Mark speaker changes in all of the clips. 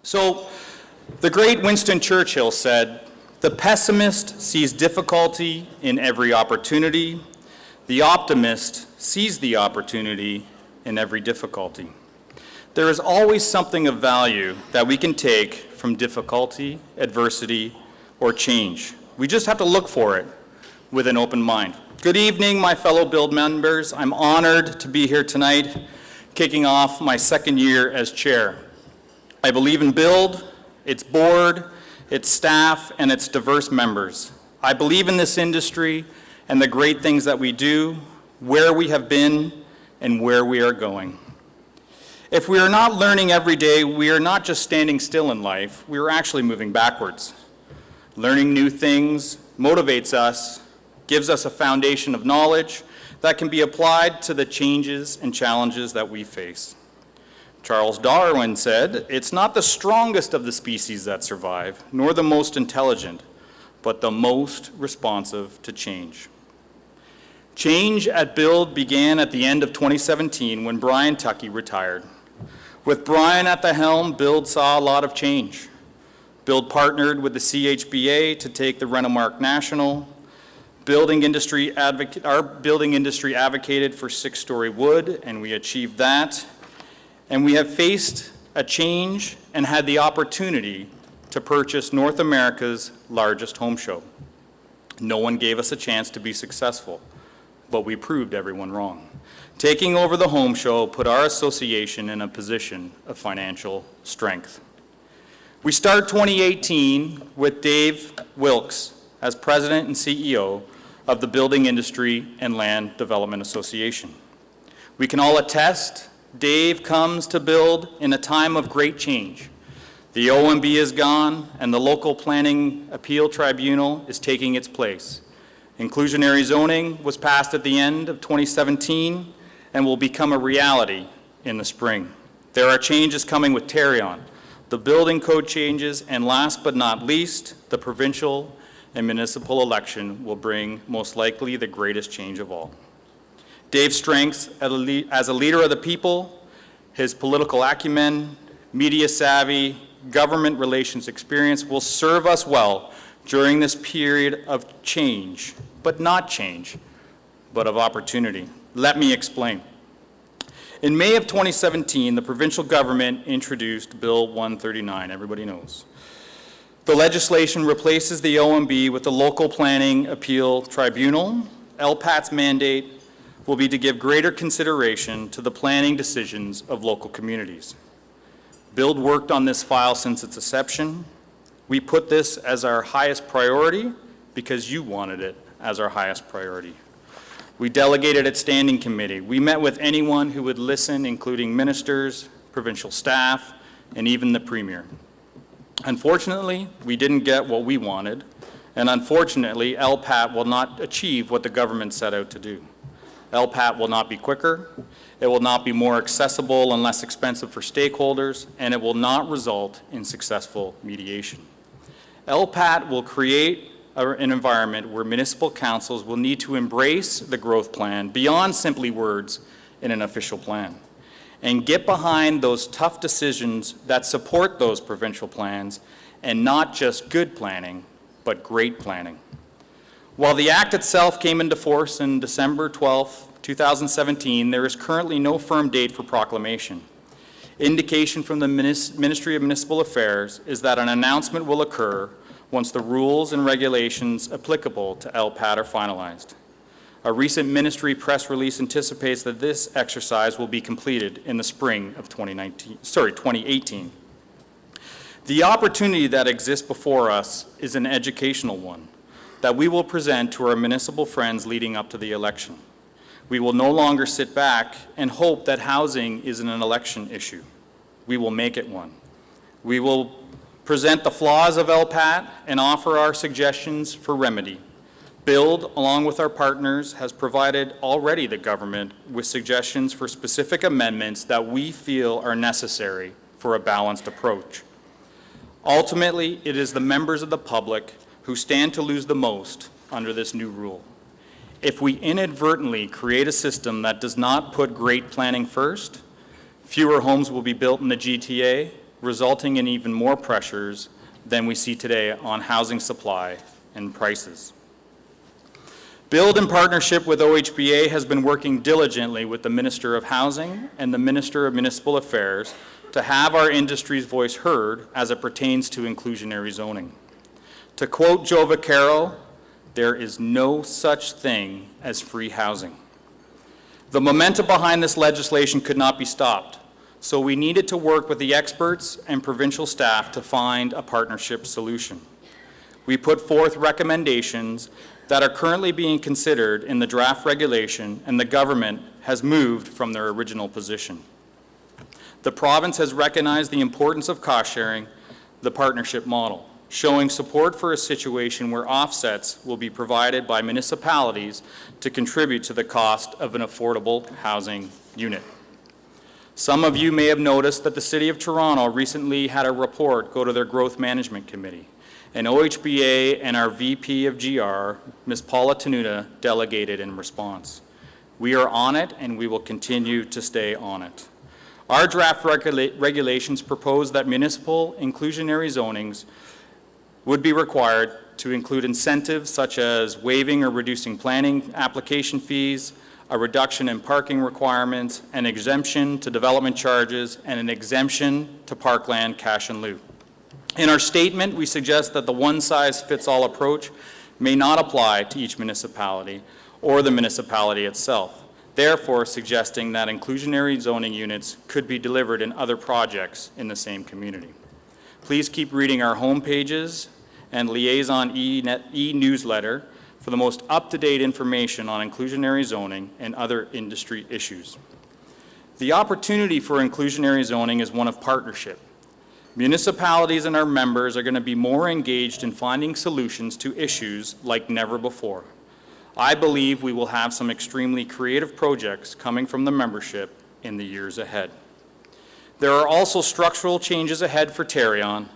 Speaker 1: So, the great Winston Churchill said, "The pessimist sees difficulty in every opportunity. The optimist sees the opportunity in every difficulty." There is always something of value that we can take from difficulty, adversity, or change. We just have to look for it with an open mind. Good evening, my fellow BILD members. I'm honored to be here tonight, kicking off my second year as chair. I believe in BILD, its board, its staff, and its diverse members. I believe in this industry and the great things that we do, where we have been, and where we are going. If we are not learning every day, we are not just standing still in life, we are actually moving backwards. Learning new things motivates us, gives us a foundation of knowledge that can be applied to the changes and challenges that we face. Charles Darwin said, "It's not the strongest of the species that survive, nor the most intelligent, but the most responsive to change." Change at BILD began at the end of 2017 when Brian Tuckey retired. With Brian at the helm, BILD saw a lot of change. BILD partnered with the CHBA to take the Renomark National. Our building industry advocated for 6-story wood, and we achieved that. And we have faced a change and had the opportunity to purchase North America's largest home show. No one gave us a chance to be successful, but we proved everyone wrong. Taking over the home show put our association in a position of financial strength. We start 2018 with Dave Wilkes as President and CEO of the Building Industry and Land Development Association. We can all attest Dave comes to BILD in a time of great change. The OMB is gone and the local planning appeal tribunal is taking its place. Inclusionary zoning was passed at the end of 2017 and will become a reality in the spring. There are changes coming with Tarion, the building code changes, and last but not least, the provincial and municipal election will bring most likely the greatest change of all. Dave's strengths as a leader of the people, his political acumen, media savvy, government relations experience will serve us well during this period of change, but not change, but of opportunity. Let me explain. In May of 2017, the provincial government introduced Bill 139, everybody knows. The legislation replaces the OMB with the Local Planning Appeal Tribunal. LPAT's mandate will be to give greater consideration to the planning decisions of local communities. BILD worked on this file since its inception. We put this as our highest priority because you wanted it as our highest priority. We delegated at standing committee. We met with anyone who would listen, including ministers, provincial staff, and even the Premier. Unfortunately, we didn't get what we wanted, and unfortunately, LPAT will not achieve what the government set out to do. LPAT will not be quicker, it will not be more accessible and less expensive for stakeholders, and it will not result in successful mediation. LPAT will create an environment where municipal councils will need to embrace the growth plan beyond simply words in an official plan, and get behind those tough decisions that support those provincial plans, and not just good planning, but great planning. While the Act itself came into force in December 12, 2017, there is currently no firm date for proclamation. Indication from the Ministry of Municipal Affairs is that an announcement will occur once the rules and regulations applicable to LPAT are finalized. A recent ministry press release anticipates that this exercise will be completed in the spring of 2018. The opportunity that exists before us is an educational one that we will present to our municipal friends leading up to the election. We will no longer sit back and hope that housing isn't an election issue. We will make it one. We will present the flaws of LPAT and offer our suggestions for remedy. BILD, along with our partners, has provided already the government with suggestions for specific amendments that we feel are necessary for a balanced approach. Ultimately, it is the members of the public who stand to lose the most under this new rule. If we inadvertently create a system that does not put great planning first, fewer homes will be built in the GTA, resulting in even more pressures than we see today on housing supply and prices. BILD, in partnership with OHBA, has been working diligently with the Minister of Housing and the Minister of Municipal Affairs to have our industry's voice heard as it pertains to inclusionary zoning. To quote Joe Vaccaro, there is no such thing as free housing. The momentum behind this legislation could not be stopped, so we needed to work with the experts and provincial staff to find a partnership solution. We put forth recommendations that are currently being considered in the draft regulation, and the government has moved from their original position. The province has recognized the importance of cost-sharing the partnership model, showing support for a situation where offsets will be provided by municipalities to contribute to the cost of an affordable housing unit. Some of you may have noticed that the City of Toronto recently had a report go to their Growth Management Committee, and OHBA and our VP of GR, Ms. Paula Tenuta, delegated in response. We are on it, and we will continue to stay on it. Our draft regulations propose that municipal inclusionary zonings would be required to include incentives such as waiving or reducing planning application fees, a reduction in parking requirements, an exemption to development charges, and an exemption to parkland cash in lieu. In our statement, we suggest that the one-size-fits-all approach may not apply to each municipality or the municipality itself, therefore suggesting that inclusionary zoning units could be delivered in other projects in the same community. Please keep reading our homepages and Liaison e-newsletter for the most up-to-date information on inclusionary zoning and other industry issues. The opportunity for inclusionary zoning is one of partnership. Municipalities and our members are going to be more engaged in finding solutions to issues like never before. I believe we will have some extremely creative projects coming from the membership in the years ahead. There are also structural changes ahead for Terrion.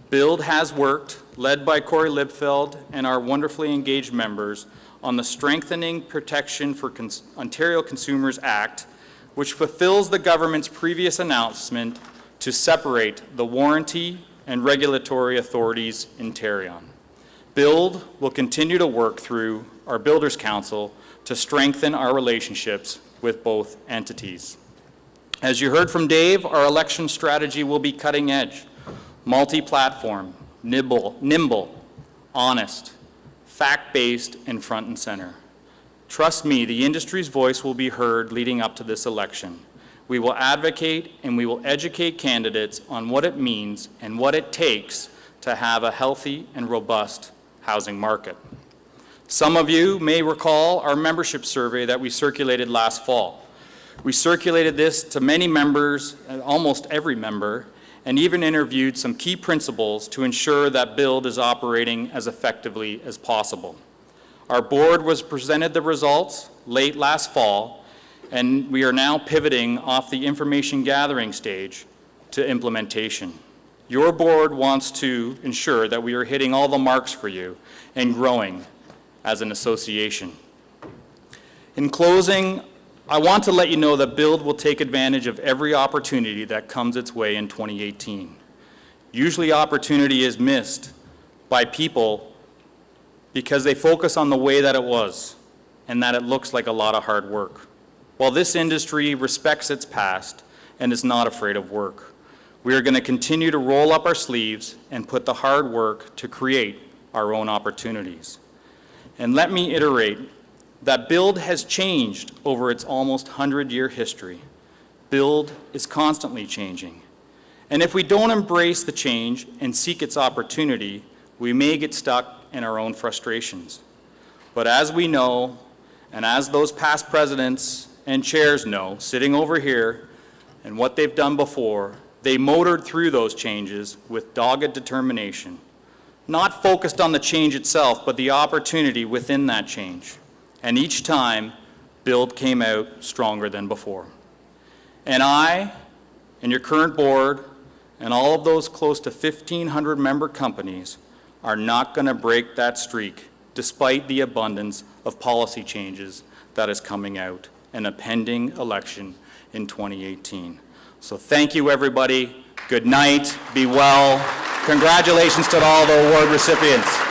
Speaker 1: BILD has worked, led by Corey Lipfeld and our wonderfully engaged members, on the Strengthening Protection for Ontario Consumers Act, which fulfills the government's previous announcement to separate the warranty and regulatory authorities in Terrion. BILD will continue to work through our Builders Council to strengthen our relationships with both entities. As you heard from Dave, our election strategy will be cutting edge, multi-platform, nimble, honest, fact-based, and front and center. Trust me, the industry's voice will be heard leading up to this election. We will advocate and we will educate candidates on what it means and what it takes to have a healthy and robust housing market. Some of you may recall our membership survey that we circulated last fall. We circulated this to many members, almost every member, and even interviewed some key principals to ensure that BILD is operating as effectively as possible. Our board was presented the results late last fall, and we are now pivoting off the information gathering stage to implementation. Your board wants to ensure that we are hitting all the marks for you and growing as an association. In closing, I want to let you know that BILD will take advantage of every opportunity that comes its way in 2018. Usually opportunity is missed by people because they focus on the way that it was and that it looks like a lot of hard work. While this industry respects its past and is not afraid of work, we are going to continue to roll up our sleeves and put the hard work to create our own opportunities. And let me iterate that BILD has changed over its almost 100-year history. BILD is constantly changing. And if we don't embrace the change and seek its opportunity, we may get stuck in our own frustrations. But as we know, and as those past presidents and chairs know, sitting over here, and what they've done before, they motored through those changes with dogged determination, not focused on the change itself, but the opportunity within that change. And each time, BILD came out stronger than before. And I, and your current board, and all of those close to 1,500 member companies are not going to break that streak, despite the abundance of policy changes that is coming out and a pending election in 2018. So thank you, everybody. Good night, be well. Congratulations to all the award recipients.